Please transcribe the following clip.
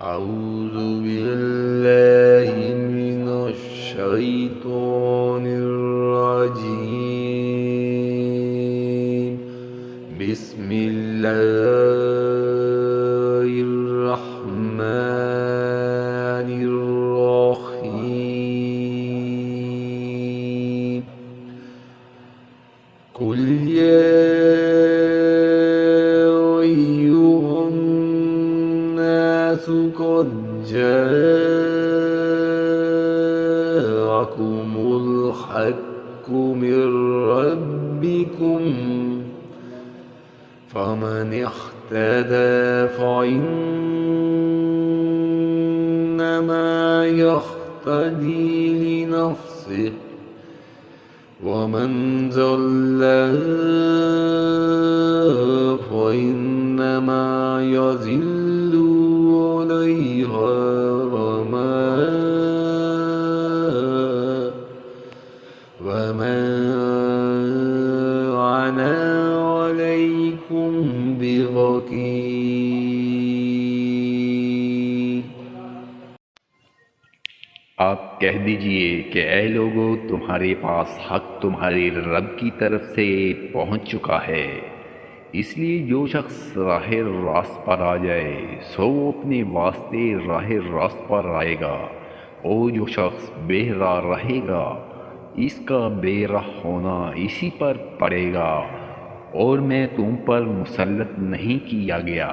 أعوذ بالله من الشيطان الرجيم. بسم الله الرحمن الرحيم. قل يا أيها الناس قد جاءكم الحق من ربكم، فمن اهتدى فإنما يهتدي لنفسه، ومن ضل فإنما يضل عليها وما أنا عليكم بوكيل। आप कह दीजिए कि ऐ लोगों, तुम्हारे पास हक तुम्हारे रब की तरफ से पहुंच चुका है, इसलिए जो शख्स राह रास्त पर आ जाए सो अपने वास्ते राह रास्त पर आएगा, और जो शख्स बेराह रहेगा इसका बेराह होना इसी पर पड़ेगा, और मैं तुम पर मुसल्लत नहीं किया गया।